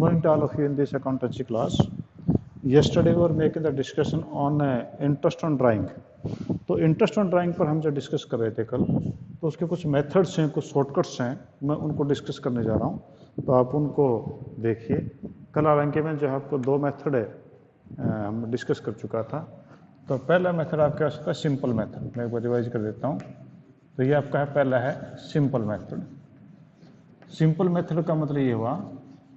morning to all of you in this accountancy class. Yesterday we were making the discussion on interest on drawing. तो interest on drawing पर हम जो discuss कर रहे थे कल, तो उसके कुछ मेथड्स हैं, कुछ शॉर्टकट्स हैं, मैं उनको डिस्कस करने जा रहा हूँ, तो आप उनको देखिए। कल हालांकि मैं जो आपको दो मेथड है हम डिस्कस कर चुका था। तो पहला मेथड आपके पास था सिंपल मेथड, मैं एक बार रिवाइज कर देता हूँ। तो ये आपका है पहला है सिंपल मेथड। सिंपल मेथड का मतलब ये हुआ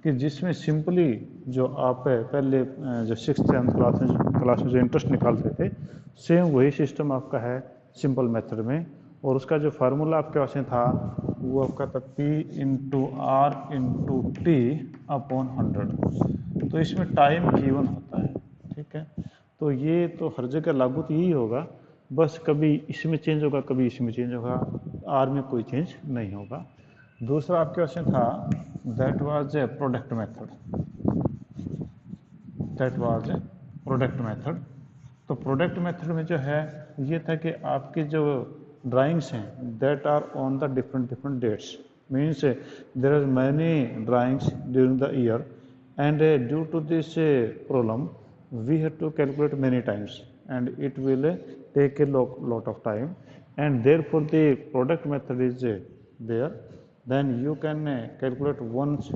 कि जिसमें सिंपली जो आप पहले जो 6th 7th क्लास में जो इंटरेस्ट निकालते थे, सेम वही सिस्टम आपका है सिंपल मेथड में। और उसका जो फार्मूला आपके पास में था वो आपका था P into R into T upon 100। तो इसमें टाइम गिवन होता है, ठीक है। तो ये तो हर जगह लागू तो यही होगा, बस कभी इसमें चेंज होगा, कभी इसमें चेंज होगा, आर में कोई चेंज नहीं होगा। दूसरा आपके पास था that was a product method, that was a product method. तो प्रोडक्ट मेथड में जो है ये था कि आपके जो ड्राइंग्स हैं that are on the different dates, means there are many drawings during the year and due to this problem we have to calculate many times and it will take a lot of time, and therefore the product method is there. Then you can calculate once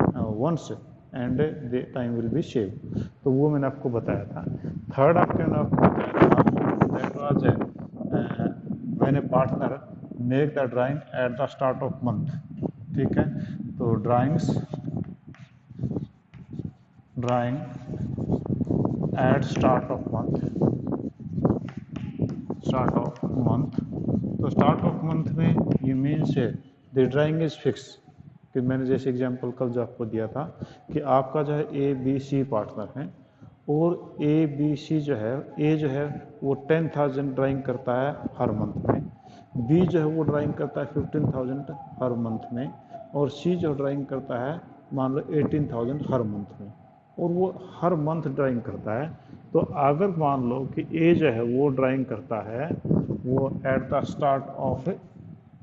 and the time will be saved. तो वो मैंने आपको बताया था। Third आपके मैंने आपको बताया था that was when a partner make the drawing at the start of month, ठीक है। तो drawing at start of month, तो स्टार्ट ऑफ मंथ में ये मीन्स है द ड्राइंग इज फिक्स। कि मैंने जैसे एग्जांपल कल जो आपको दिया था कि आपका जो है ए बी सी पार्टनर हैं और ए बी सी जो है, ए जो है वो 10,000 ड्राइंग करता है हर मंथ में, बी जो है वो ड्राइंग करता है 15,000 हर मंथ में, और सी जो ड्राइंग करता है मान लो 18,000 हर मंथ में, और वो हर मंथ ड्राइंग करता है। तो अगर मान लो कि ए जो है वो ड्राइंग करता है वो at the start of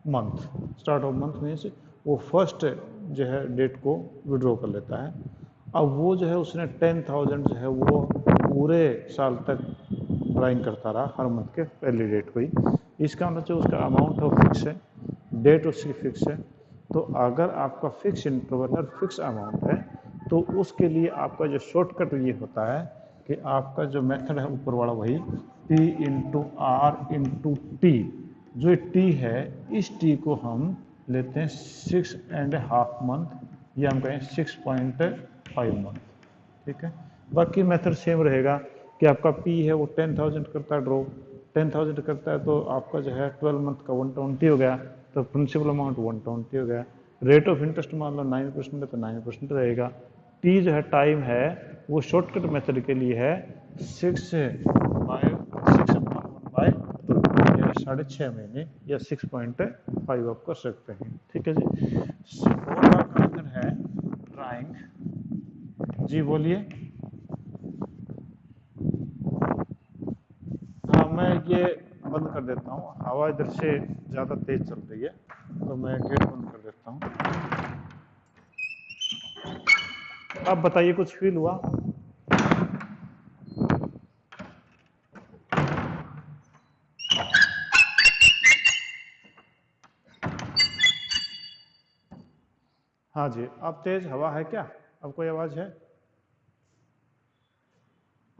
month, start of month means वो फर्स्ट जो है डेट को विड्रॉ कर लेता है। अब वो जो है उसने 10,000 जो है वो पूरे साल तक ड्राइंग करता रहा हर मंथ के पहली डेट को ही। इसका मतलब उसका अमाउंट ऑफ फिक्स है, डेट उसकी फिक्स है। तो अगर आपका फिक्स इंटरवल और फिक्स अमाउंट है तो उसके लिए आपका जो शॉर्टकट ये होता है कि आपका जो मेथड है ऊपर वाला वही P into R into T. जो टी है इस टी को हम लेते हैं 6.5 मंथ या हम कहें 6.5 मंथ, ठीक है। बाकी मेथड सेम रहेगा कि आपका P है वो 10,000 करता है ड्रॉ, 10,000 करता है तो आपका जो है 12 मंथ का 120 हो गया, तो प्रिंसिपल अमाउंट 120 हो गया। रेट ऑफ इंटरेस्ट मान लो 9% है तो 9% रहेगा। टी जो है टाइम है वो शॉर्टकट मेथड के लिए है 6/6 महीने या 6.5 आप कर सकते हैं, ठीक है जी। फोर्थ का मेथड है ड्राइंग। जी बोलिए। हाँ मैं ये बंद कर देता हूँ, हवा इधर से ज़्यादा तेज चल रही है तो मैं गेट बंद कर देता हूँ। आप बताइए कुछ फील हुआ? हाँ जी, अब तेज हवा है क्या? अब कोई आवाज है?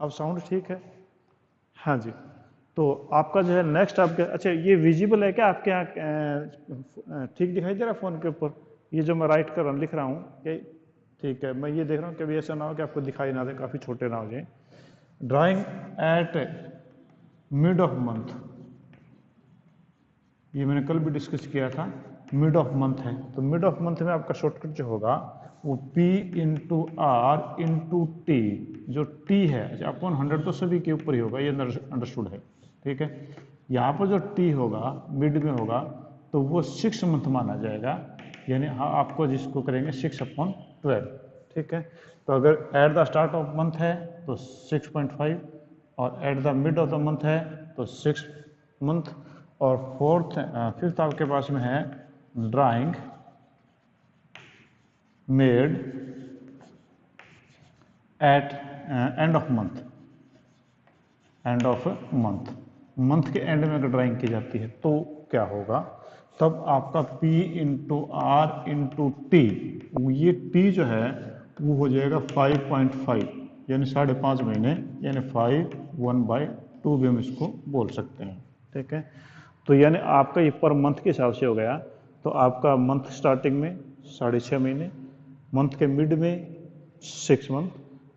अब साउंड ठीक है? हाँ जी। तो आपका जो है नेक्स्ट आपके, अच्छा ये विजिबल है क्या आपके यहाँ? ठीक दिखाई दे रहा है फोन के ऊपर? ये जो मैं राइट कर रहा हूँ लिख रहा हूँ ये ठीक है। मैं ये देख रहा हूँ कभी ऐसा ना हो कि आपको दिखाई ना दे, काफ़ी छोटे ना हो जाए। Drawing at mid of month, ये मैंने कल भी डिस्कस किया था, मिड ऑफ मंथ है। तो मिड ऑफ मंथ में आपका शॉर्टकट जो होगा वो P into R into T. जो T है अच्छा अपॉन 100 तो सभी के ऊपर ही होगा, ये अंडरस्टूड है, ठीक है। यहाँ पर जो T होगा मिड में होगा तो वो 6 मंथ माना जाएगा, यानी हाँ आपको जिसको करेंगे 6/12, ठीक है। तो अगर eight the start of month है तो 6.5 और eight the mid of the month है तो 6 मंथ, और फिफ्थ आपके पास में है drawing made at end of month, end of month, month के एंड में अगर ड्राइंग की जाती है तो क्या होगा, तब आपका P into R into T, ये T जो है वो हो जाएगा 5.5 यानी 5.5 महीने, यानी 5/1/2 भी हम इसको बोल सकते हैं। ठीक है, तो यानी आपका ये पर मंथ के हिसाब से हो गया। तो आपका मंथ स्टार्टिंग में 6.5 महीने, मंथ के मिड में 6 मंथ,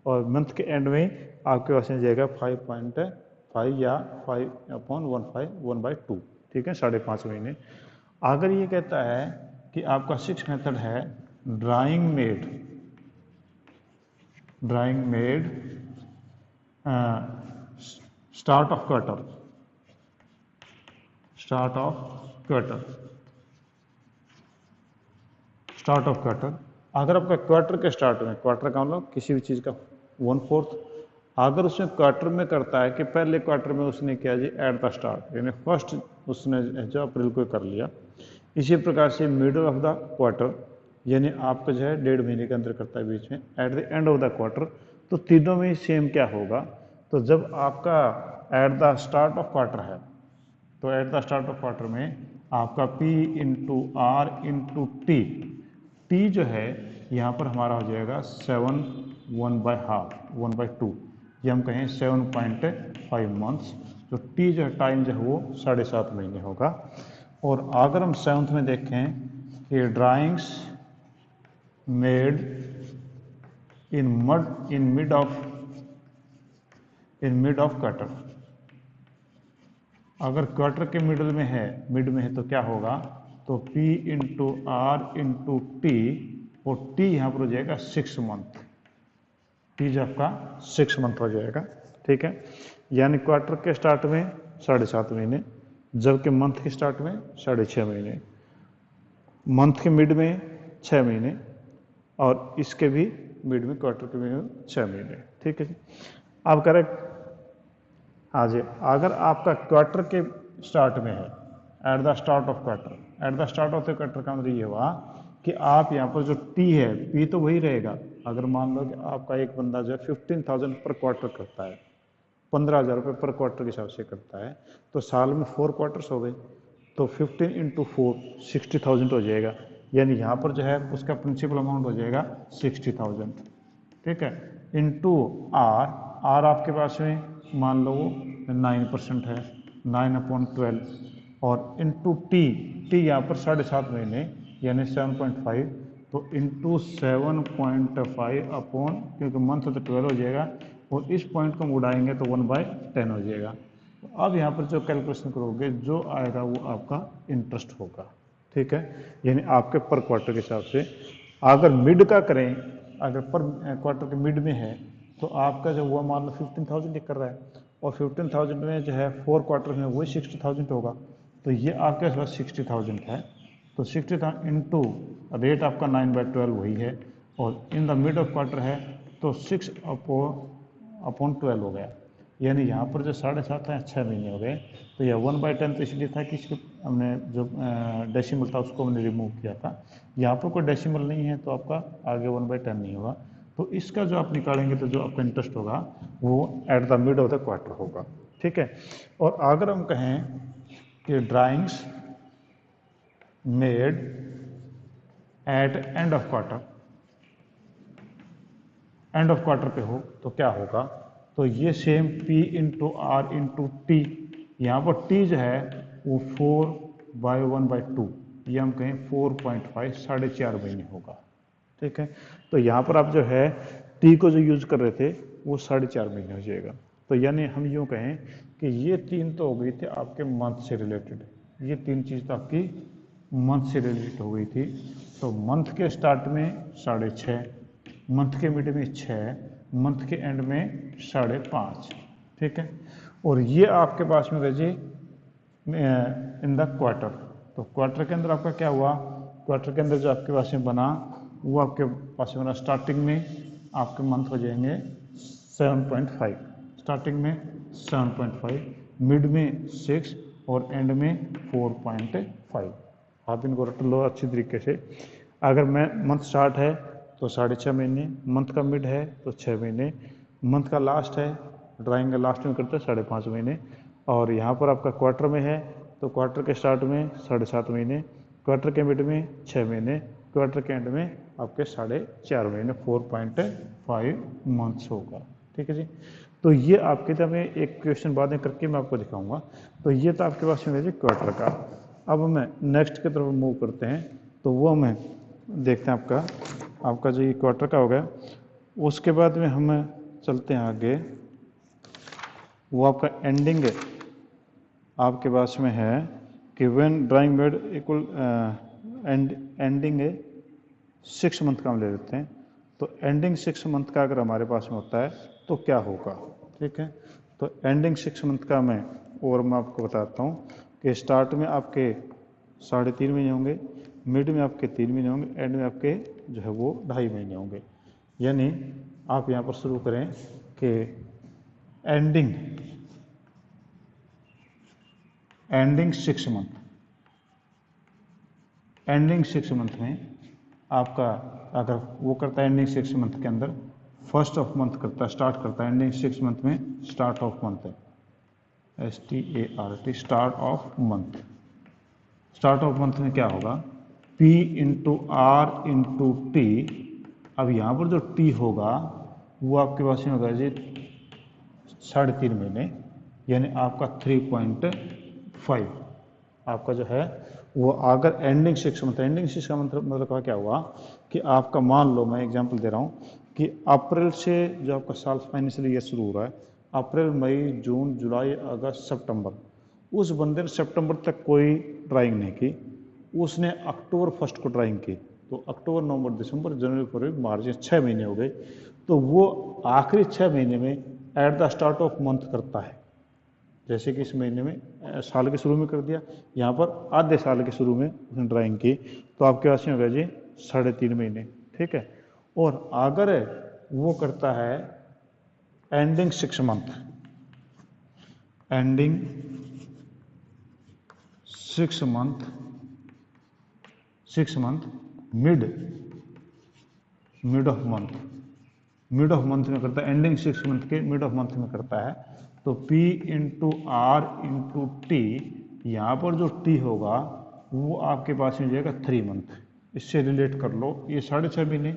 और मंथ के एंड में आपके पास आ जाएगा 5.5 या 5/15 1/2। ठीक है, 5.5 महीने। अगर ये कहता है कि आपका 6 मेथड है drawing made, start of quarter, start of quarter. अगर आपका क्वार्टर के स्टार्ट में, क्वार्टर का मतलब किसी भी चीज़ का 1/4, अगर उसमें क्वार्टर में करता है कि पहले क्वार्टर में उसने किया जी एट द स्टार्ट, यानी फर्स्ट उसने जो अप्रैल को कर लिया, इसी प्रकार से मिडल ऑफ द क्वार्टर, यानी आपका जो है 1.5 महीने के अंदर करता है बीच में, at the end of the quarter, तो तीनों में सेम क्या होगा, तो जब आपका at the start of quarter है, तो at the start of quarter में आपका P into R into T, T जो है यहाँ पर हमारा हो जाएगा 7 1/2, ये हम कहें 7.5 मंथ्स, तो टी जो है टाइम जो है वो 7.5 महीने होगा। और अगर हम 7th में देखें कि drawings made in mid of quarter, अगर क्वार्टर के मिड में है तो क्या होगा, तो P into R into T, और टी यहाँ पर हो जाएगा 6 मंथ, टी जो आपका 6 मंथ हो जाएगा। ठीक है, यानी क्वार्टर के स्टार्ट में 7.5 महीने, जबकि मंथ के स्टार्ट में 6.5 महीने, मंथ के मिड में 6 महीने, और इसके भी मिड में, क्वार्टर के मिड में 6 महीने। ठीक है जी, अब करेक्ट। हाँ जी, अगर आपका क्वार्टर के स्टार्ट में है, at the start of quarter, eight the start of the quarter का मतलब ये हुआ कि आप यहाँ पर जो टी है, पी तो वही रहेगा। अगर मान लो कि आपका एक बंदा जो है 15,000 पर क्वार्टर करता है, 15,000 रुपये पर क्वार्टर के हिसाब से करता है, तो साल में 4 क्वार्टर्स हो गए, तो 15 इंटू 4 60,000 हो जाएगा, यानी यहाँ पर जो है उसका प्रिंसिपल अमाउंट हो जाएगा 60,000। ठीक है, इंटू आर आपके पास में मान लो 9% है, 9/12, और इंटू टी यहाँ पर 7.5 महीने यानी 7.5, तो इंटू 7.5 अपॉन, क्योंकि मंथ तो 12 हो जाएगा, और इस पॉइंट को हम उड़ाएंगे तो 1/10 हो जाएगा। तो अब यहाँ पर जो कैलकुलेशन करोगे जो आएगा वो आपका इंटरेस्ट होगा। ठीक है, यानी आपके पर क्वार्टर के हिसाब से। अगर मिड का करें, अगर पर क्वार्टर के मिड में है, तो आपका जो हुआ मान लो 15,000 कर रहा है, और 15,000 में जो है 4 क्वार्टर में वही 60,000 होगा, तो ये आपके पास 60,000 है, तो 60,000 इंटू रेट आपका 9/12 वही है, और in the mid of quarter है तो 6 अपॉन 12 हो गया, यानी यहाँ पर जो 7.5 है 6 महीने हो गए। तो यह 1/10 तो इसलिए था कि इसको हमने जो डेसिमल था उसको हमने रिमूव किया था, यहाँ पर कोई डेसिमल नहीं है तो आपका आगे 1/10 नहीं होगा। तो इसका जो आप निकालेंगे तो जो आपका इंटरेस्ट होगा वो at the mid of the quarter होगा। ठीक है, और अगर हम कहें कि drawings made at end of quarter, end of quarter पे हो तो क्या होगा, तो ये same P into R into T, यहाँ पर T जो है वो 4/1/2, ये हम कहें 4.5, 4.5 महीने होगा। ठीक है, तो यहाँ पर आप जो है T को जो यूज कर रहे थे वो 4.5 महीने हो जाएगा। तो यानी हम यूँ कहें कि ये 3 तो हो गई थी आपके मंथ से रिलेटेड, ये 3 चीज़ तो आपकी मंथ से रिलेटेड हो गई थी। तो मंथ के स्टार्ट में 6.5, मंथ के मिड में 6, मंथ के एंड में 5.5। ठीक है, और ये आपके पास में रहे इन द क्वार्टर, तो क्वार्टर के अंदर आपका क्या हुआ, क्वार्टर के अंदर जो आपके पास में बना वो आपके पास में बना, स्टार्टिंग में आपके मंथ हो जाएंगे 7.5, स्टार्टिंग में 7.5, मिड में 6 और एंड में 4.5। आप इनको रट लो अच्छी तरीके से। अगर मैं मंथ स्टार्ट है तो तो 6.5 महीने, मंथ का मिड है तो 6 महीने, मंथ का लास्ट है, ड्राइंग का लास्ट में करते हैं 5.5 महीने, और यहाँ पर आपका क्वार्टर में है तो क्वार्टर के स्टार्ट में 7.5 महीने, क्वार्टर के मिड में 6 महीने, क्वार्टर के एंड में आपके 4.5 महीने, 4.5 मंथ्स होगा। ठीक है जी। तो ये आपके जब मैं एक क्वेश्चन बाद में करके मैं आपको दिखाऊंगा। तो ये तो आपके पास में है जी क्वार्टर का। अब हमें नेक्स्ट की तरफ मूव करते हैं, तो वो हमें देखते हैं आपका जो ये क्वार्टर का हो गया। उसके बाद में हम चलते हैं आगे, वो आपका एंडिंग है आपके पास में है कि when drawing made equal ending है 6 मंथ का हम ले लेते हैं। तो एंडिंग 6 मंथ का अगर हमारे पास में होता है तो क्या होगा। ठीक है, तो एंडिंग 6 मंथ का मैं आपको बताता हूँ कि स्टार्ट में आपके 3.5 महीने होंगे, मिड में आपके 3 महीने होंगे, एंड में आपके जो है वो 2.5 महीने होंगे। यानी आप यहाँ पर शुरू करें कि एंडिंग 6 मंथ, एंडिंग 6 मंथ में आपका अगर वो करता है एंडिंग 6 मंथ के अंदर फर्स्ट ऑफ मंथ करता है, स्टार्ट करता है एंडिंग 6 मंथ में, स्टार्ट ऑफ मंथ है START, start of month. Start of month में क्या होगा, P into R into T. अब यहाँ पर जो T होगा वो आपके पास में होगा जी 3.5 महीने, यानी आपका 3.5 आपका जो है वो अगर एंडिंग 6 मंथ, एंडिंग 6 का मतलब क्या हुआ कि आपका मान लो, मैं एग्जांपल दे रहा हूँ कि अप्रैल से जो आपका साल फाइनेंशियल ईयर शुरू हो रहा है, अप्रैल मई जून जुलाई अगस्त सितंबर, उस बंदे ने सितंबर तक कोई ड्राइंग नहीं की, उसने अक्टूबर 1 को ड्राइंग की, तो अक्टूबर नवंबर दिसंबर जनवरी फरवरी मार्च 6 महीने हो गए। तो वो आखिरी 6 महीने में at the start of month करता है। जैसे कि इस महीने में साल के शुरू में कर दिया, यहाँ पर आधे साल के शुरू में उसने ड्राइंग की, तो आपके पास में होगा जी 3.5 महीने। ठीक है, और अगर वो करता है ending 6 month, ending 6 month, 6 month mid of month, mid of month में करता है, एंडिंग 6 मंथ के मिड ऑफ मंथ में करता है, तो P into R into T, यहाँ पर जो T होगा वो आपके पास में जाएगा 3 मंथ। इससे रिलेट कर लो, ये 6.5 महीने,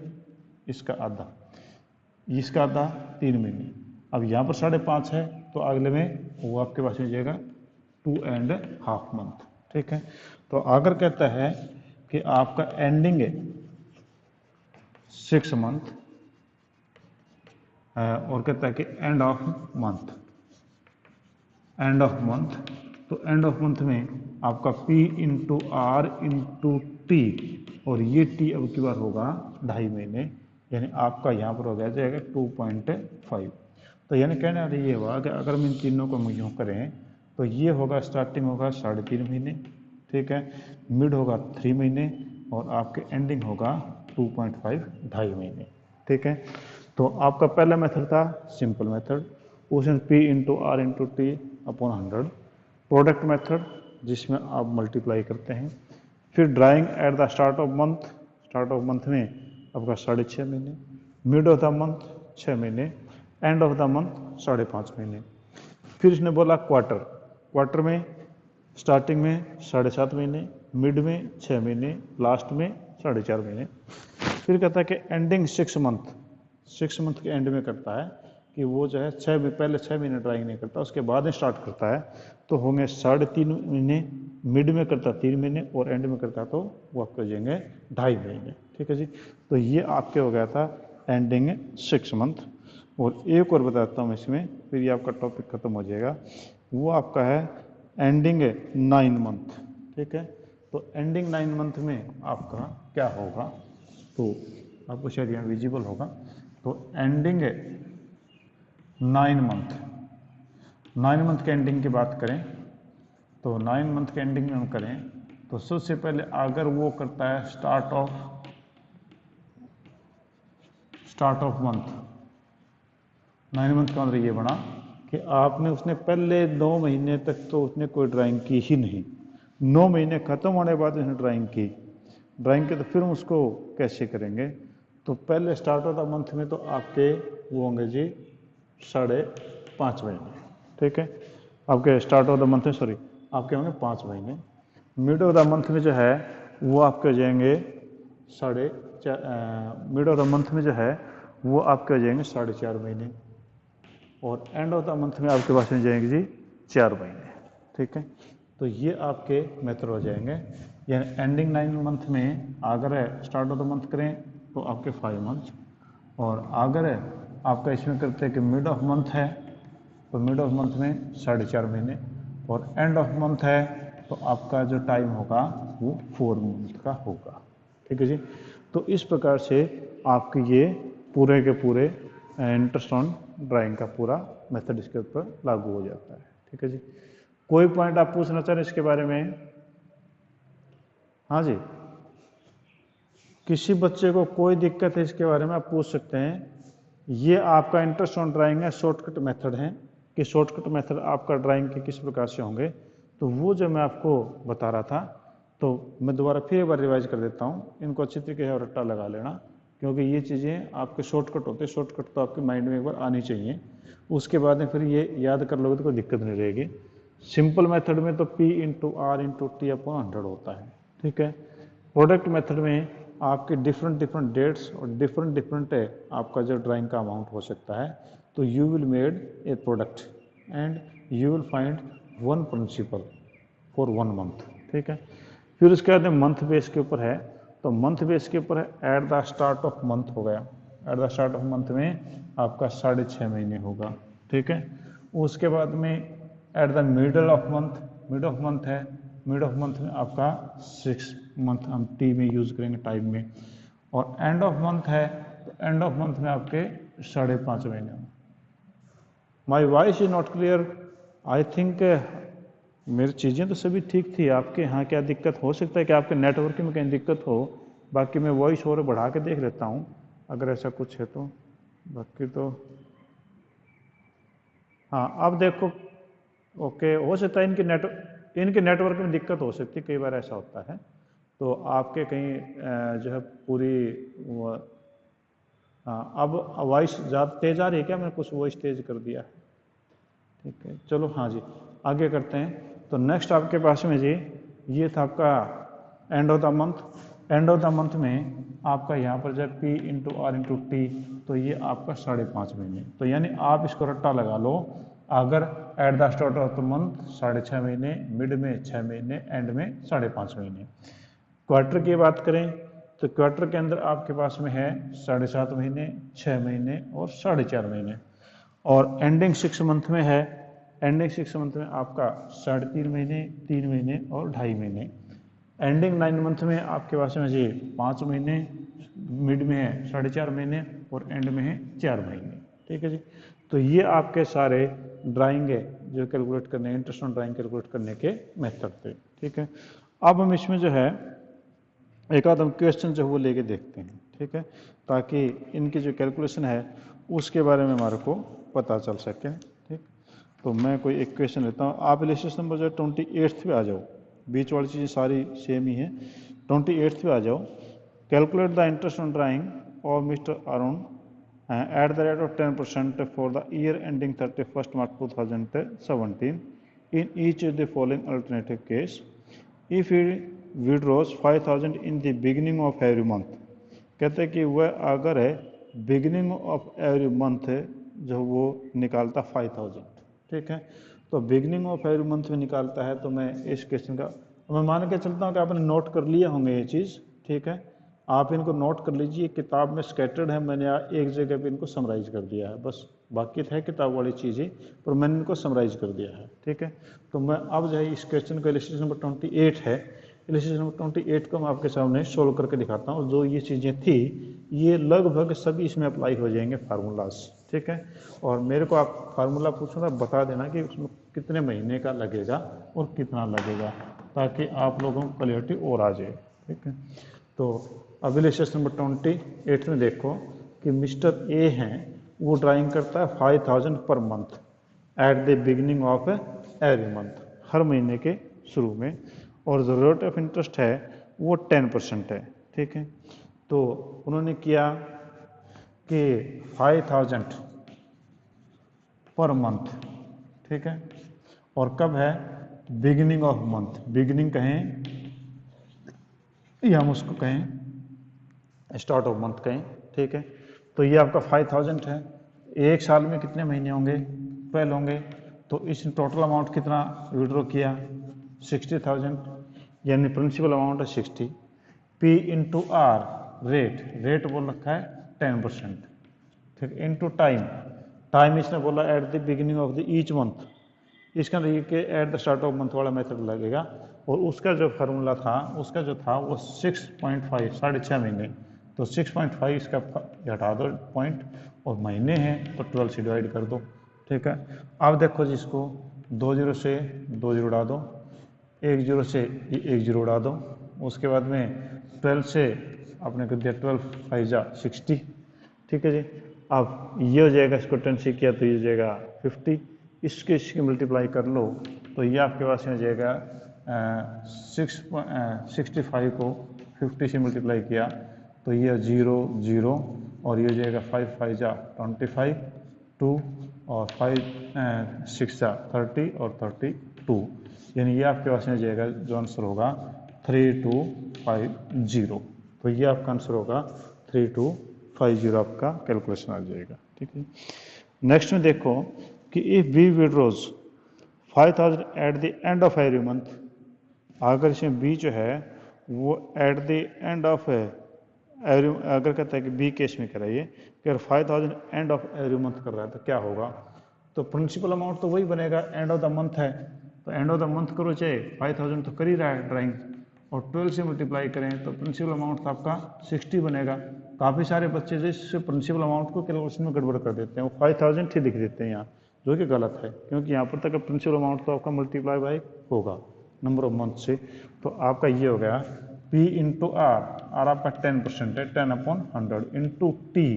इसका आधा, इसका आधा 3 महीने। अब यहाँ पर 5.5 है तो अगले में वो आपके पास में जाएगा 2.5 मंथ। ठीक है, तो अगर कहता है कि आपका एंडिंग है 6 मंथ और कहता है कि end of month, end of month, तो एंड ऑफ मंथ में आपका P into R into T, और ये T अब की बार होगा 2.5 महीने, यानी आपका यहाँ पर हो गया जाएगा 2.5। तो यानी कहने वाला ये हुआ कि अगर हम इन तीनों को यूँ करें तो ये होगा, स्टार्टिंग होगा 3.5 महीने, ठीक है, मिड होगा 3 महीने, और आपके एंडिंग होगा 2.5, 2.5 महीने। ठीक है, तो आपका पहला मेथड था सिंपल मेथड, उसमें P into R into T upon 100, product method जिसमें आप मल्टीप्लाई करते हैं, फिर drawing at the start of month, start of month में आपका 6.5 महीने, मिड ऑफ द मंथ 6 महीने, एंड ऑफ द मंथ 5.5 महीने। फिर इसने बोला क्वार्टर, क्वार्टर में स्टार्टिंग में 7.5 महीने, मिड में 6 महीने, लास्ट में 4.5 महीने। फिर कहता है कि एंडिंग 6 मंथ, 6 मंथ के एंड में करता है कि वो जो है पहले 6 महीने ड्राइंग नहीं करता, उसके बाद में स्टार्ट करता है, तो होंगे 3.5 महीने, मिड में करता 3 महीने, और एंड में करता तो वो आपको जाएंगे 2.5 महीने। ठीक है जी, तो ये आपके हो गया था एंडिंग 6 मंथ। और एक और बताता हूँ इसमें, फिर ये आपका टॉपिक खत्म हो जाएगा, वो आपका है एंडिंग 9 मंथ। ठीक है, तो एंडिंग 9 मंथ में आपका क्या होगा, तो आपको शायद यहाँ विजिबल होगा, तो एंडिंग 9 मंथ, 9 मंथ के एंडिंग की बात करें तो 9 मंथ के एंडिंग में हम करें तो सबसे पहले अगर वो करता है स्टार्ट ऑफ मंथ, 9 मंथ का मतलब ये बना कि आपने उसने पहले 9 महीने तक तो उसने कोई ड्राइंग की ही नहीं, 9 महीने खत्म होने के बाद उसने ड्राइंग की, तो फिर हम उसको कैसे करेंगे, तो पहले स्टार्ट ऑफ द मंथ में तो आपके वो होंगे जी 5.5 महीने, ठीक है। आपके स्टार्ट ऑफ द मंथ में सॉरी आपके होंगे 5 महीने। मिड ऑफ द मंथ में जो है वो आपके हो जाएंगे मिड ऑफ द मंथ में जो है वो आपके हो जाएंगे 4.5 महीने, और एंड ऑफ द मंथ में आपके पास में जाएंगे जी 4 महीने, ठीक है। तो ये आपके मेथड हो जाएंगे। यानी एंडिंग 9 मंथ में अगर स्टार्ट ऑफ द मंथ करें तो आपके 5 मंथ, और अगर आपका इसमें करते हैं कि मिड ऑफ मंथ है तो मिड ऑफ मंथ में 4.5 महीने, और एंड ऑफ मंथ है तो आपका जो टाइम होगा वो 4 मंथ का होगा, ठीक है जी। तो इस प्रकार से आपके ये पूरे के पूरे इंटरेस्ट ऑन ड्राइंग का पूरा मेथड इसके ऊपर लागू हो जाता है, ठीक है जी। कोई पॉइंट आप पूछना चाह रहे हैं इसके बारे में? हाँ जी, किसी बच्चे को कोई दिक्कत है इसके बारे में आप पूछ सकते हैं। ये आपका इंटरेस्ट ऑन ड्राइंग है, शॉर्टकट मेथड है कि शॉर्टकट मेथड आपका ड्राइंग के किस प्रकार से होंगे। तो वो जो मैं आपको बता रहा था, तो मैं दोबारा फिर एक बार रिवाइज कर देता हूँ, इनको अच्छी तरीके से रट्टा लगा लेना, क्योंकि ये चीज़ें आपके शॉर्टकट होते हैं। शॉर्टकट तो आपके माइंड में एक बार आनी चाहिए, उसके बाद में फिर ये याद कर लोगे तो कोई दिक्कत नहीं रहेगी। सिंपल मेथड में तो P into R into T upon 100 होता है, ठीक है। प्रोडक्ट मेथड में आपके डिफरेंट डेट्स और डिफरेंट आपका जो ड्राइंग का अमाउंट हो सकता है। तो you will made a product and you will find one principal for 1 month, ठीक है। फिर उसके बाद मंथ बेस के ऊपर है, तो मंथ बेस के ऊपर है at the start of month हो गया। Eight the start of month में आपका 6.5 महीने होगा, ठीक है। उसके बाद में at the middle of month है, मिड ऑफ मंथ में आपका 6 मंथ हम टी में यूज करेंगे टाइम में, और एंड ऑफ मंथ है तो एंड ऑफ मंथ में आपके 5.5 महीने। My voice is not clear, I think मेरी चीज़ें तो सभी ठीक थी। आपके यहाँ क्या दिक्कत हो सकता है कि आपके नेटवर्क में कहीं दिक्कत हो। बाकी मैं वॉइस और बढ़ा के देख लेता हूँ अगर ऐसा कुछ है तो। बाकी तो हाँ, अब देखो ओके, हो सकता है इनके नेटवर्क में दिक्कत हो सकती है, कई बार ऐसा होता है। तो आपके कहीं जो है पूरी हाँ, अब वॉइस ज़्यादा तेज़ आ रही है क्या? मैंने कुछ वॉइस तेज़ कर दिया है, ठीक है। चलो हाँ जी, आगे करते हैं। तो नेक्स्ट आपके पास में जी ये था आपका and of the month. End of the month में आपका यहाँ पर जब P into R into T, तो ये आपका 5.5 महीने। तो यानी आप इसको रट्टा लगा लो, अगर eight the start of the month 6.5 महीने, मिड में 6 महीने, एंड में 5.5 महीने। क्वार्टर की बात करें तो क्वार्टर के अंदर आपके पास में है 7.5 महीने, 6 महीने और 4.5 महीने। और एंडिंग 6 मंथ में है, एंडिंग 6 मंथ में आपका 3.5 महीने, 3 महीने और 2.5 महीने। एंडिंग 9 मंथ में आपके पास में जी 5 महीने, मिड में है 4.5 महीने और एंड में है 4 महीने, ठीक है जी। तो ये आपके सारे ड्राइंग है जो कैलकुलेट करने, इंटरेस्ट ऑन ड्राइंग कैलकुलेट करने के मेथड थे, ठीक है। अब हम इसमें जो है एक आध हम क्वेश्चन जो वो लेके देखते हैं, ठीक है, ताकि इनकी जो कैलकुलेशन है उसके बारे में हमारे को पता चल सके, ठीक। तो मैं कोई एक क्वेश्चन लेता हूँ, आप इलस्ट्रेशन नंबर जो 28 पे आ जाओ, बीच वाली चीज़ें सारी सेम ही है। 28 पे आ जाओ। Calculate the interest on drying of mister Arun at the rate of 10% for the year ending 31 March 2017 in each of the following alternative case. If he withdraws 5,000 in the beginning of every month, कहते हैं कि वह अगर है beginning of every month जो वो निकालता 5,000, ठीक है। तो बिगिनिंग ऑफ एवरी मंथ में निकालता है। तो मैं इस क्वेश्चन का मैं मान के चलता हूँ कि आपने नोट कर लिए होंगे ये चीज़, ठीक है। आप इनको नोट कर लीजिए, किताब में स्कैटर्ड है, मैंने एक जगह पे इनको समराइज कर दिया है, बस बाकी है किताब वाली चीज़ें, पर मैंने इनको समराइज कर दिया है, ठीक है। तो मैं अब जो है इस क्वेश्चन का इलस्ट्रेशन नंबर 28 है, इलस्ट्रेशन नंबर 28 को मैं आपके सामने सोल्व करके दिखाता हूँ। जो ये चीज़ें थी ये लगभग सभी इसमें अप्लाई हो जाएंगे फार्मूलाज, ठीक है। और मेरे को आप फार्मूला पूछूंगा, बता देना कि उसमें कितने महीने का लगेगा और कितना लगेगा, ताकि आप लोगों को क्लियरिटी और आ जाए, ठीक है। तो अब इलस्ट्रेशन नंबर 28 में देखो कि मिस्टर ए हैं, वो ड्राइंग करता है 5,000 पर month at the beginning of every month, हर महीने के शुरू में, और जो रेट ऑफ इंटरेस्ट है वो 10% है, ठीक है। तो उन्होंने किया कि 5000 पर मंथ, ठीक है। और कब है, बिगिनिंग ऑफ मंथ, बिगिनिंग कहें या हम उसको कहें स्टार्ट ऑफ मंथ कहें, ठीक है। तो ये आपका 5000 है। एक साल में कितने महीने होंगे, 12 होंगे। तो इस टोटल अमाउंट कितना विड्रॉ किया, 60,000, यानी प्रिंसिपल अमाउंट है 60। पी इंटू आर, रेट बोल रखा है 10%, ठीक, इंटू टाइम, टाइम इसने बोला eight the beginning of the each month, इसका ये कि at the start of month वाला मेथड लगेगा। और उसका जो फार्मूला था, उसका जो था वो 6.5, 6.5 महीने। तो 6.5 इसका हटा दो पॉइंट, और महीने हैं तो 12 से डिवाइड कर दो, ठीक है। अब देखो जी, इसको 20 से 20 उड़ा दो, 10 से 10 उड़ा दो, उसके बाद में 12 से आपने कर दिया 12 5 60, ठीक है जी। अब ये हो जाएगा, इसको 10 से किया तो ये हो जाएगा 50, इसके मल्टीप्लाई कर लो तो ये आपके पास हो जाएगा 65 को 50 से मल्टीप्लाई किया तो ये 0 0, और ये हो जाएगा 5 5 25, 2 और 5 6 30 और 32, यानी ये आपके पास में जाएगा, जो आंसर होगा 3250। तो ये आपका आंसर होगा 3250, आपका कैलकुलेशन आ जाएगा, ठीक है। नेक्स्ट में देखो कि if B withdraws 5000 at the end of every month, अगर इसमें बी जो है वो at the end of every, अगर कहता है कि बी केस में कराइए कि अगर 5000 एंड ऑफ एवरी मंथ कर रहा है तो क्या होगा, तो प्रिंसिपल अमाउंट तो वही बनेगा, एंड ऑफ द मंथ है तो एंड ऑफ द मंथ करो, चाहे 5000 तो कर ही रहा है ड्राइंग, और 12 से मल्टीप्लाई करें तो प्रिंसिपल अमाउंट तो आपका 60 बनेगा। काफ़ी सारे बच्चे जो इससे प्रिंसिपल अमाउंट को कैलकुलेशन में गड़बड़ कर देते हैं, वो 5000 ही लिख देते हैं यहाँ, जो कि गलत है, क्योंकि यहाँ पर तक प्रिंसिपल अमाउंट तो आपका मल्टीप्लाई बाई होगा नंबर ऑफ मंथ से। तो आपका ये हो गया P इंटू आर आपका 10% है, 10/100 into T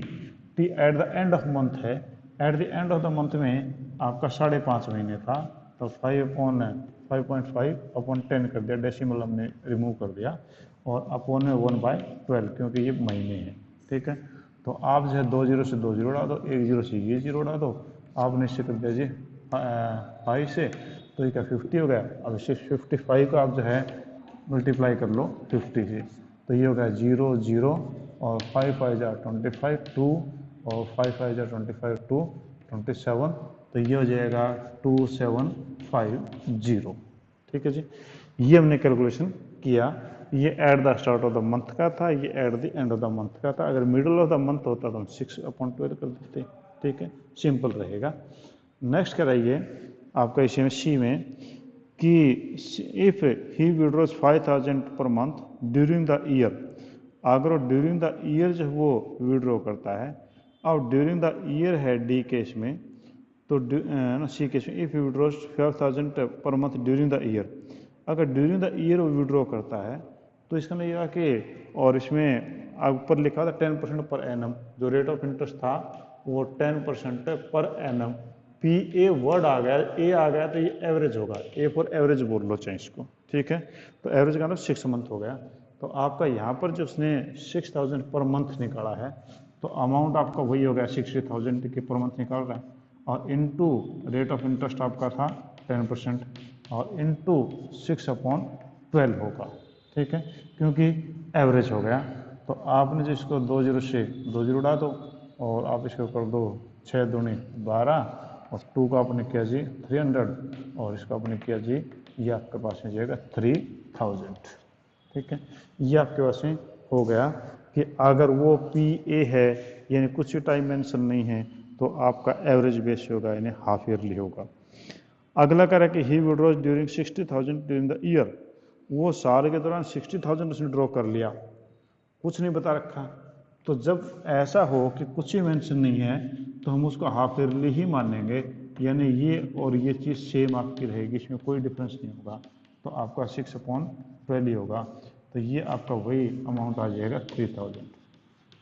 at the end of month है, at the end of the month में आपका 5.5 महीने था, तो 5/10 कर दिया, डेसिमल हमने रिमूव कर दिया, और अपॉन में 1/12 क्योंकि ये महीने हैं, ठीक है। तो आप जो है 20 से 20 उड़ा दो, 10 से ये 0 उड़ा दो, आपने इसे कर दिया जी 5 से, तो ये क्या 50 हो गया। अब 655 को आप जो है मल्टीप्लाई कर लो 50 से, तो ये हो गया 0 0, और 5 5 25 2, और 5 5 25 2 27, तो ये हो जाएगा 2750, ठीक है जी। ये हमने कैलकुलेशन किया, ये at the start of the month का था, ये at the end of the month का था। अगर मिडल ऑफ द मंथ होता तो हम 6/12 कर देते, ठीक है, सिंपल रहेगा। नेक्स्ट कराइए आपका इसमें सी में कि if he withdraws 5000 per month during the year, अगर ड्यूरिंग द ईयर जो वो विड्रॉ करता है, अब ड्यूरिंग द ईयर है डी केस में, तो सी केस में if withdraws 5000 per month during the year, अगर ड्यूरिंग द ईयर वो विड्रॉ करता है तो इसका मतलब यह कि, और इसमें ऊपर लिखा था 10% पर एनम, जो रेट ऑफ इंटरेस्ट था वो 10% per annum, P A word आ गया, ए आ गया तो ये एवरेज होगा, ए फॉर एवरेज बोल लो चाहे इसको, ठीक है। तो एवरेज का मतलब 6 मंथ हो गया। तो आपका यहाँ पर जो उसने 6000 पर मंथ निकाला है, तो अमाउंट आपका वही हो गया 60,000 के पर मंथ निकाल रहा है, और इनटू रेट ऑफ इंटरेस्ट आपका था 10%, और इनटू 6/12 होगा, ठीक है, क्योंकि एवरेज हो गया। तो आपने जो इसको 20 से 20 उड़ा दो, और आप इसको कर दो 6 दूनी 12, और 2 का आपने किया जी 300, और इसका आपने किया जी, ये आपके पास में जाएगा 3000, ठीक है। ये आपके पास में हो गया कि अगर वो पी ए है, यानी कुछ टाइम मेंशन नहीं है, तो आपका एवरेज बेस होगा, यानी हाफ ईयरली होगा। अगला कह रहा है कि he withdraws during 60,000 during the year, वो साल के दौरान 60,000 उसने ड्रॉ कर लिया, कुछ नहीं बता रखा। तो जब ऐसा हो कि कुछ ही मेंशन नहीं है, तो हम उसको हाफ ईयरली ही मानेंगे, यानी ये और ये चीज़ सेम आपकी रहेगी, इसमें कोई डिफरेंस नहीं होगा, तो आपका 6/12 होगा। तो ये आपका वही अमाउंट आ जाएगा 3000।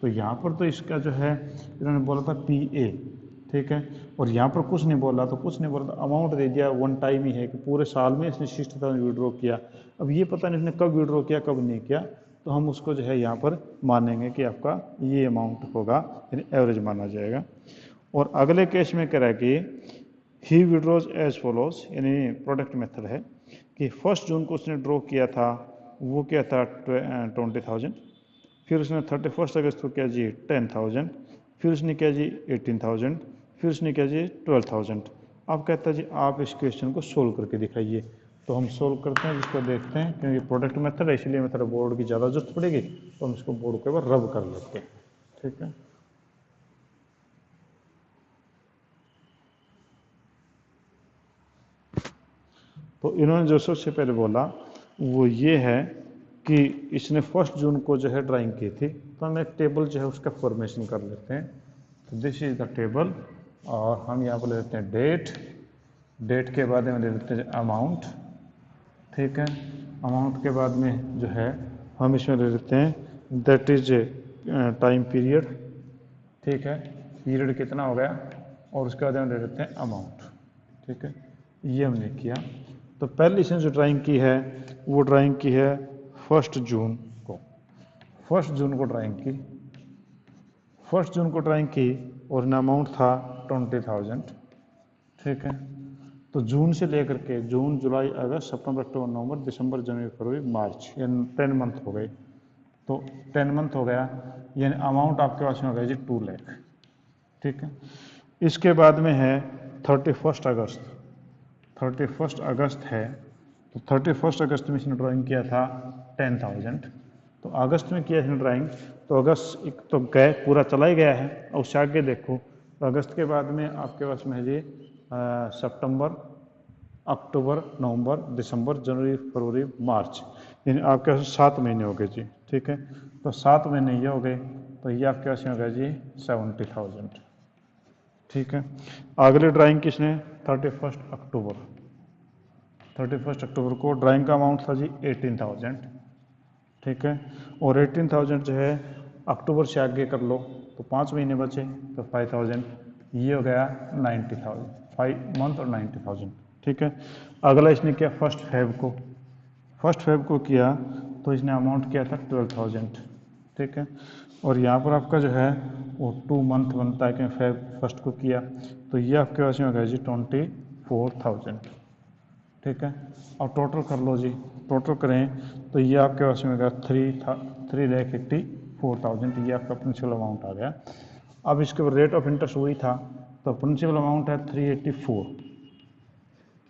तो यहाँ पर तो इसका जो है इन्होंने बोला था पी ए, ठीक है, और यहाँ पर कुछ नहीं बोला, तो कुछ नहीं बोला, तो अमाउंट दे दिया, वन टाइम ही है कि पूरे साल में इसने 60,000 विड्रॉ किया। अब ये पता नहीं इसने कब विड्रॉ किया कब नहीं किया, तो तो हम उसको जो है यहाँ पर मानेंगे कि आपका ये अमाउंट होगा, यानी एवरेज माना जाएगा। और अगले केस में कह रहा है कि ही विड्रॉज एज फॉलोज, यानी प्रोडक्ट मेथड है कि 1 जून को उसने ड्रॉ किया था, वो क्या था 20,000, फिर उसने 31 अगस्त को किया जी 10,000, फिर उसने किया जी 18,000, फिर उसने किया जी 12,000। अब कहता है जी आप इस क्वेश्चन को सोल्व करके दिखाइए। तो हम सोल्व करते हैं, जिसको देखते हैं, क्योंकि प्रोडक्ट मेथड है इसलिए मेथड बोर्ड की ज़्यादा जरूरत पड़ेगी, तो हम इसको बोर्ड के ऊपर रब कर लेते हैं। ठीक है, तो इन्होंने जो सबसे पहले बोला वो ये है कि इसने 1 जून को जो है ड्राइंग की थी, तो हम एक टेबल जो है उसका फॉर्मेशन कर लेते हैं। तो दिस इज द टेबल, और हम यहाँ पर ले लेते हैं डेट, डेट के बाद में ले लेते हैं अमाउंट। ठीक है, अमाउंट के बाद में जो है हम इसमें ले लेते हैं दैट इज टाइम पीरियड। ठीक है, पीरियड कितना हो गया, और उसके बाद हम ले लेते हैं अमाउंट। ठीक है, ये हमने किया। तो पहले इसने जो ड्राइंग की है वो ड्राइंग की है 1 जून को, 1 जून को ड्राइंग की, 1 जून को ड्राइंग की, और ना अमाउंट था 20,000। ठीक है, तो जून से लेकर के जून, जुलाई, अगस्त, सितंबर, अक्टूबर, नवंबर, दिसंबर, जनवरी, फरवरी, मार्च, यानी 10 मंथ हो गए। तो 10 मंथ हो गया, यानी अमाउंट आपके पास में हो गया जी 2 लाख। ठीक है, इसके बाद में है 31 अगस्त, 31 अगस्त है, तो 31 अगस्त में इसने ड्राइंग किया था 10,000। तो अगस्त में किया इसने ड्राइंग, तो अगस्त एक तो गए पूरा चला ही गया है, और उससे आगे देखो, तो अगस्त के बाद में आपके पास में है जी सितंबर, अक्टूबर, नवंबर, दिसंबर, जनवरी, फरवरी, मार्च, यानी आपके पास 7 महीने हो गए जी। ठीक है, तो 7 महीने ये हो गए, तो ये आपके पास में हो गया जी 70,000। ठीक है, अगली ड्राइंग किसने 31 अक्टूबर, 31 अक्टूबर को ड्राइंग का अमाउंट था जी 18,000। ठीक है, और 18,000 जो है अक्टूबर से आगे कर लो तो 5 महीने बचे, तो 5,000, ये हो गया 90,000, 5 मंथ और 90,000। ठीक है, अगला इसने किया 1 फेब को, 1 फेब को किया तो इसने अमाउंट किया था 12,000। ठीक है, और यहाँ पर आपका जो है वो 2 मंथ बनता है, कि फेब 1 को किया, तो ये आपके पास में हो गया जी 24,000। ठीक है, और टोटल कर लो जी, टोटल करें तो ये आपके पास में होगा 3,84,000, ये आपका प्रिंसिपल अमाउंट आ गया। अब इसके ऊपर रेट ऑफ इंटरेस्ट वही था, तो प्रिंसिपल अमाउंट है 384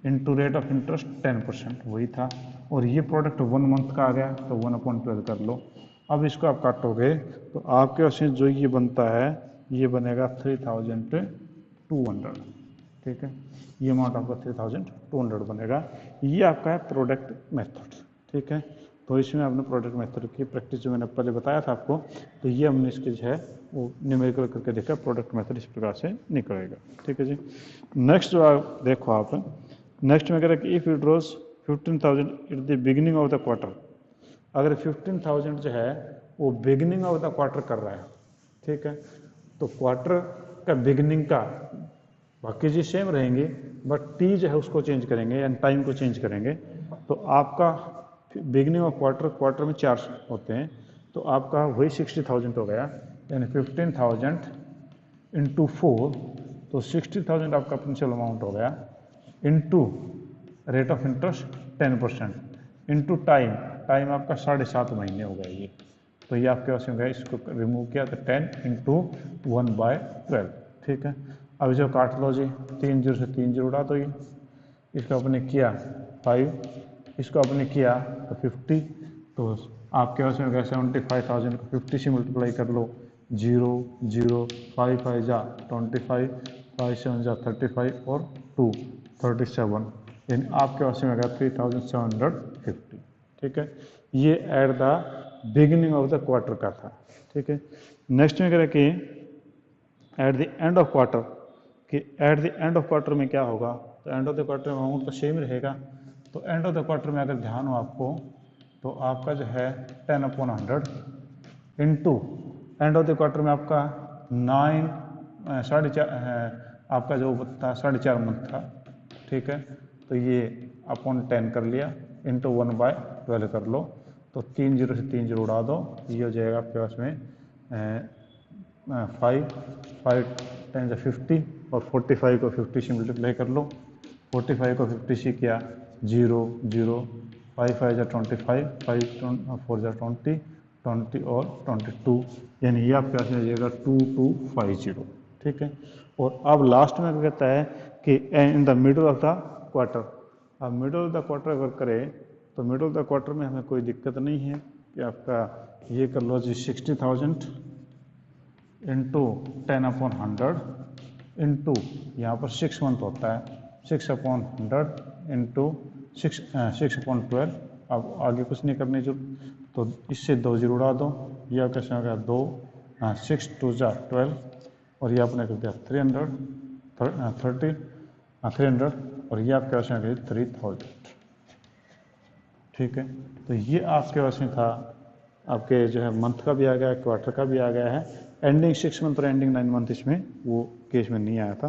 इंटू रेट ऑफ इंटरेस्ट 10% वही था, और ये प्रोडक्ट 1 मंथ का आ गया, तो 1/12 कर लो। अब इसको आप काटोगे तो आपके पास में जो ये बनता है ये बनेगा 3,200। ठीक है, ये अमाउंट आपका 3,200 बनेगा। ये आपका है प्रोडक्ट मेथड। ठीक है, तो इसमें आपने प्रोडक्ट मेथड की प्रैक्टिस जो मैंने पहले बताया था आपको, तो ये हमने इसके जो है वो न्यूमेरिकल करके देखा, प्रोडक्ट मेथड इस प्रकार से निकलेगा। ठीक है जी, नेक्स्ट जो आप देखो, आप नेक्स्ट में कह रहे हैं कि if withdraws 15,000 eight the beginning of the quarter, अगर 15,000 जो है वो बिगिनिंग ऑफ द क्वार्टर कर रहा है। ठीक है, तो क्वार्टर का बिगिनिंग का बाकी चीज सेम रहेंगी, बट टी जो है उसको चेंज करेंगे, यानी टाइम को चेंज करेंगे। तो आपका बिगिनिंग ऑफ क्वार्टर, क्वार्टर में 4 होते हैं, तो आपका वही 60,000 हो गया, यानी 15,000 इंटू 4, तो 60,000 आपका प्रिंसिपल अमाउंट हो गया, into rate of interest 10%, into time, time आपका 7.5 महीने हो गया ये, तो ये आपके पास में गया, इसको रिमूव किया तो 10 इंटू 1/12। ठीक है, अब जो काट लो जी, 3 जीरो से 3 जीरो उड़ा, तो ये इसको आपने किया 5, इसको आपने किया तो 50, तो आपके पास में गया 75,000 को 50 से मल्टीप्लाई कर लो, 0 0 5 5 जा 25, 5 7 जा 35, और 2 37, यानी आपके पास में गया 3,750। ठीक है, ये at the beginning of the quarter का था। ठीक है, नेक्स्ट में कह रहे कि at the end of quarter, कि at the end of quarter में क्या होगा, तो एंड ऑफ द क्वार्टर में अमाउंट तो सेम रहेगा। तो एंड ऑफ द क्वार्टर में अगर ध्यान हो आपको, तो आपका जो है 10/100 into and of the quarter में आपका 4.5 आपका जो था 4.5 मंथ था। ठीक है, तो ये अपॉन 10 कर लिया, इंटू 1/12 कर लो, तो 3 जीरो से 3 जीरो उड़ा दो, ये हो जाएगा आपके पास में 5 10 50 और 45 को 50 से मल्टीप्लाई कर लो। 45 को 50 से किया 0 0, 5 5 जा 25, 5 4 जा 20, 20 और 22, यानी ये आपके पास में जाएगा 2250। ठीक है। और अब लास्ट में कहता है कि in the middle of the quarter. अब मिडल ऑफ द क्वार्टर अगर करें तो मिडल ऑफ द क्वार्टर में हमें कोई दिक्कत नहीं है कि आपका ये कर लो जी 60,000 इंटू 10/100 इंटू यहाँ पर 6 मंथ होता है 6/100 इंटू 6/12। अब आगे कुछ नहीं करने जो, तो इससे 2 जीरो उड़ा दो, यह कैसे हो गया 2 6 2 जा 12 और ये आपने कर दिया 300 और ये आपके पास में 3000। ठीक है। तो ये आपके पास में था, आपके जो है मंथ का भी आ गया, क्वार्टर का भी आ गया है, एंडिंग 6 मंथ और एंडिंग 9 मंथ इसमें वो केस में नहीं आया था।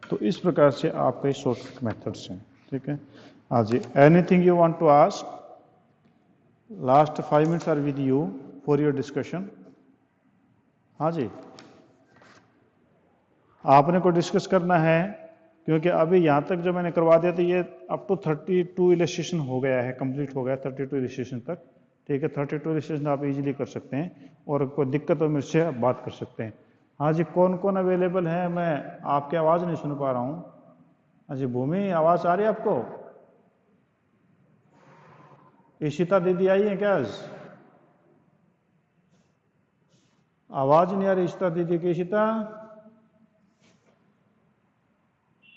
तो इस प्रकार से आपके शॉर्टकट मेथड्स हैं। ठीक है। हाँ जी, anything you want to ask? Last 5 minutes are with you for your discussion. हाँ जी, आपने को डिस्कस करना है, क्योंकि अभी यहाँ तक जो मैंने करवा दिया था ये अप टू 32 इलस्ट्रेशन हो गया है, कंप्लीट हो गया 32 इलस्ट्रेशन तक। ठीक है, 32 इलस्ट्रेशन आप इजीली कर सकते हैं और कोई दिक्कत हो मुझसे आप बात कर सकते हैं। हाँ जी, कौन कौन अवेलेबल है? मैं आपकी आवाज़ नहीं सुन पा रहा हूँ। हाँ जी, भूमि आवाज़ आ रही है आपको? इशिता दीदी आई है क्या आज? आवाज़ नहीं आ रही इशिता दीदी की। इशिता,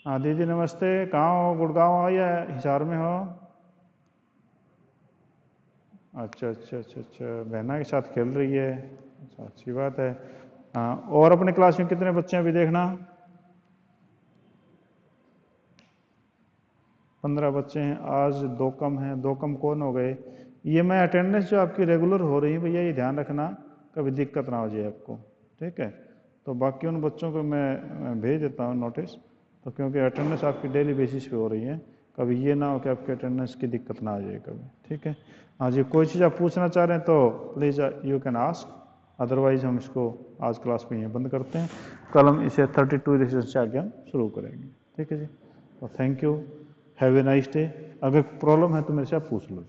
हाँ दीदी नमस्ते, कहाँ हो? गुड़गांव हो या हिसार में हो? अच्छा अच्छा अच्छा अच्छा, बहना के साथ खेल रही है, अच्छा अच्छी बात है। हाँ, और अपने क्लास में कितने बच्चे हैं अभी देखना? 15 बच्चे हैं, आज 2 कम हैं। 2 कम कौन हो गए? ये मैं अटेंडेंस जो आपकी रेगुलर हो रही है भैया, ये ध्यान रखना कभी दिक्कत ना हो जाए आपको। ठीक है, तो बाकी उन बच्चों को मैं भेज देता हूँ नोटिस, तो क्योंकि अटेंडेंस आपकी डेली बेसिस पे हो रही है, कभी ये ना हो कि आपकी अटेंडेंस की दिक्कत ना आ जाए कभी। ठीक है। हाँ जी, कोई चीज़ आप पूछना चाह रहे हैं तो please you can ask, otherwise हम इसको आज क्लास में ये बंद करते हैं। कल हम इसे 32 रिसेशन से आगे हम शुरू करेंगे। ठीक है जी, तो thank you, have a nice day. अगर प्रॉब्लम है तो मेरे से आप पूछ लो।